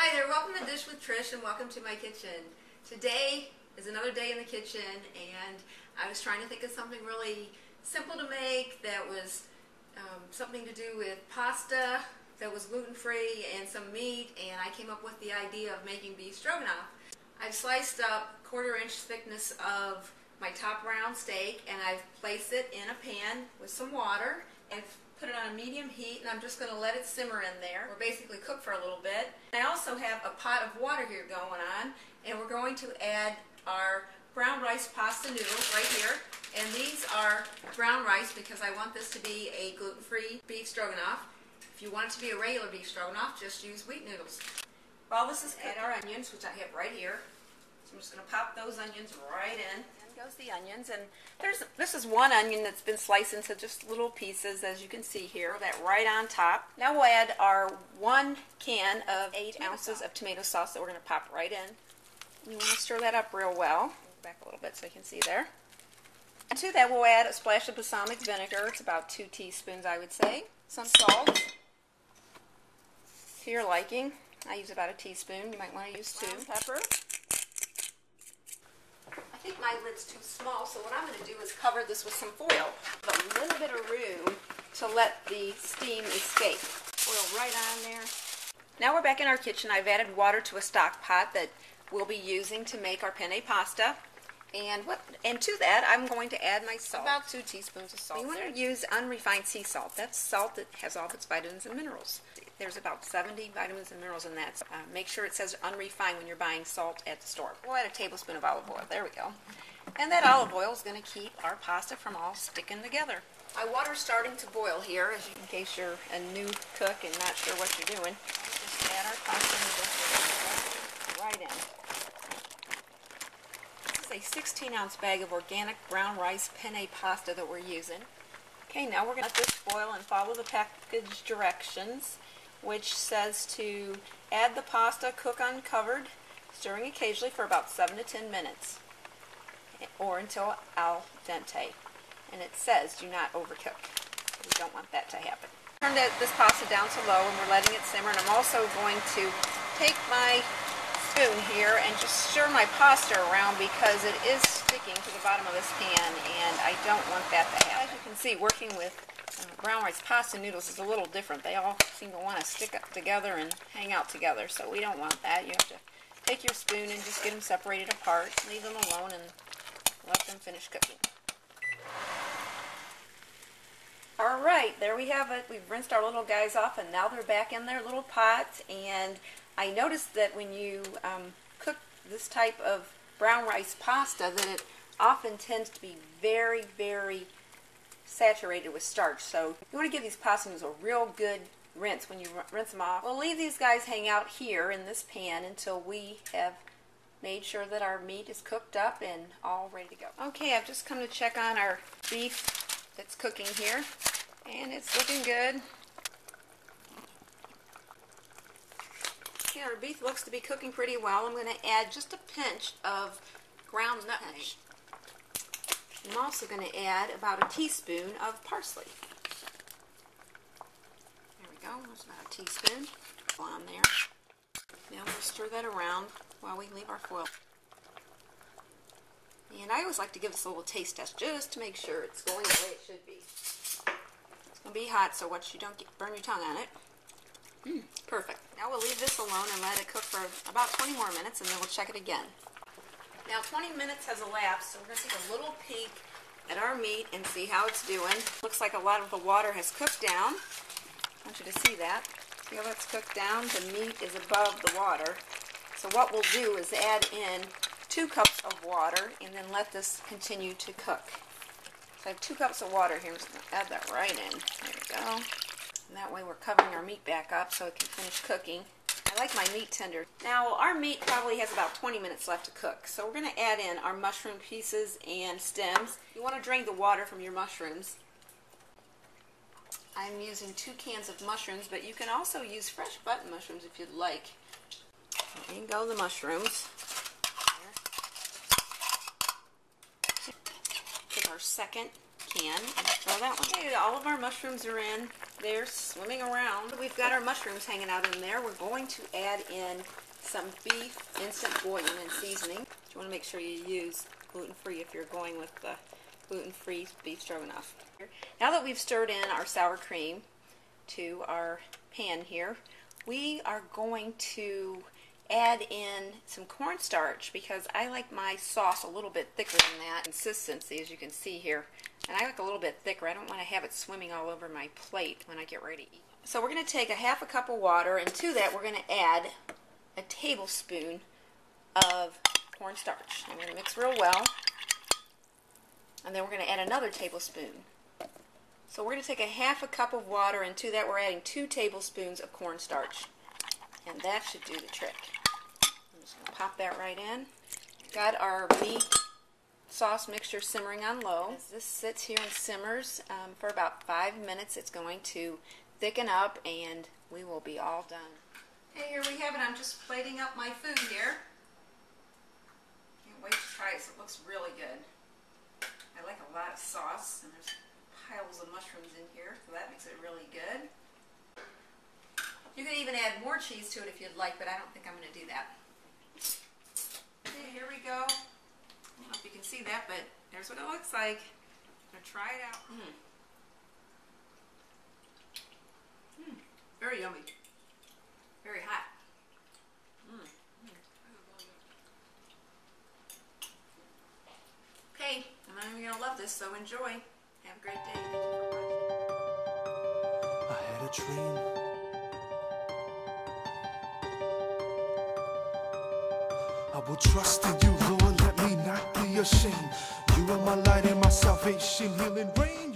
Hi there, welcome to Dish with Trish and welcome to my kitchen. Today is another day in the kitchen and I was trying to think of something really simple to make that was something to do with pasta that was gluten-free and some meat, and I came up with the idea of making beef stroganoff. I've sliced up 1/4 inch thickness of my top round steak and I've placed it in a pan with some water. I've put it on a medium heat and I'm just going to let it simmer in there, or basically cook for a little bit. I also have a pot of water here going on, and we're going to add our brown rice pasta noodles right here. And these are brown rice because I want this to be a gluten-free beef stroganoff. If you want it to be a regular beef stroganoff, just use wheat noodles. While this is add our onions, which I have right here. So I'm just going to pop those onions right in. Goes the onions, and this is one onion that's been sliced into just little pieces, as you can see here. That right on top. Now we'll add our 1 can of 8 ounces of tomato sauce that we're going to pop right in. You want to stir that up real well. Back a little bit so you can see there. And to that we'll add a splash of balsamic vinegar. It's about 2 teaspoons, I would say. Some salt to your liking. I use about a teaspoon. You might want to use 2. Pepper. I think my lid's too small, so what I'm going to do is cover this with some foil. A little bit of room to let the steam escape. Foil right on there. Now we're back in our kitchen. I've added water to a stock pot that we'll be using to make our penne pasta. And to that, I'm going to add my salt. About 2 teaspoons of salt. You want to use unrefined sea salt. That's salt that has all of its vitamins and minerals. There's about 70 vitamins and minerals in that. So, make sure it says unrefined when you're buying salt at the store. We'll add a tablespoon of olive oil. There we go. And that olive oil is going to keep our pasta from all sticking together. My water's starting to boil here, in case you're a new cook and not sure what you're doing. Just add our pasta noodles right in. A 16-ounce bag of organic brown rice penne pasta that we're using. Okay, now we're going to let this boil and follow the package directions, which says to add the pasta, cook uncovered, stirring occasionally for about 7 to 10 minutes, or until al dente. And it says do not overcook. We don't want that to happen. Turn this pasta down to low and we're letting it simmer, and I'm also going to take my spoon here and just stir my pasta around because it is sticking to the bottom of this pan and I don't want that to happen. As you can see, working with brown rice pasta noodles is a little different. They all seem to want to stick up together and hang out together, so we don't want that. You have to take your spoon and just get them separated apart, leave them alone, and let them finish cooking. Alright, there we have it. We've rinsed our little guys off and now they're back in their little pots, and I noticed that when you cook this type of brown rice pasta that it often tends to be very, very saturated with starch. So you want to give these pasta noodles a real good rinse when you rinse them off. We'll leave these guys hang out here in this pan until we have made sure that our meat is cooked up and all ready to go. Okay, I've just come to check on our beef that's cooking here, and it's looking good. Our beef looks to be cooking pretty well. I'm going to add just a pinch of ground nutmeg. I'm also going to add about a teaspoon of parsley. There we go. There's about a teaspoon on there. Now we'll stir that around while we leave our foil. And I always like to give this a little taste test just to make sure it's going the way it should be. It's going to be hot, so watch you don't burn your tongue on it. Perfect. Now we'll leave this alone and let it cook for about 20 more minutes, and then we'll check it again. Now 20 minutes has elapsed, so we're going to take a little peek at our meat and see how it's doing. Looks like a lot of the water has cooked down. I want you to see that. See how that's cooked down? The meat is above the water. So what we'll do is add in 2 cups of water and then let this continue to cook. So I have 2 cups of water here. I'm just going to add that right in. There we go. And that way we're covering our meat back up so it can finish cooking. I like my meat tender. Now our meat probably has about 20 minutes left to cook. So we're going to add in our mushroom pieces and stems. You want to drain the water from your mushrooms. I'm using 2 cans of mushrooms, but you can also use fresh button mushrooms if you'd like. There you go, the mushrooms. Take our second pan and throw that one. Okay, all of our mushrooms are in. They're swimming around. We've got our mushrooms hanging out in there. We're going to add in some beef instant bouillon and seasoning. You want to make sure you use gluten-free if you're going with the gluten-free beef stroganoff. Now that we've stirred in our sour cream to our pan here, we are going to add in some cornstarch because I like my sauce a little bit thicker than that consistency, as you can see here. And I like a little bit thicker. I don't want to have it swimming all over my plate when I get ready to eat. So we're going to take a half a cup of water, and to that we're going to add a tablespoon of cornstarch. I'm going to mix real well, and then we're going to add another tablespoon. So we're going to take a half a cup of water, and to that we're adding 2 tablespoons of cornstarch. And that should do the trick. I'm just going to pop that right in. Got our meat sauce mixture simmering on low. As this sits here and simmers for about 5 minutes, it's going to thicken up and we will be all done. Okay, here we have it. I'm just plating up my food here. Can't wait to try it. So it looks really good. I like a lot of sauce, and there's piles of mushrooms in here, so that makes it really good. You can even add more cheese to it if you'd like, but I don't think I'm going to do that. Okay, here we go. I don't know if you can see that, but there's what it looks like. I'm going to try it out. Very yummy. Very hot. Okay, I'm going to love this, so enjoy. Have a great day. Thank you for watching. I had a dream. I will trust in you, Lord, let me not be ashamed. You are my light and my salvation, healing rain.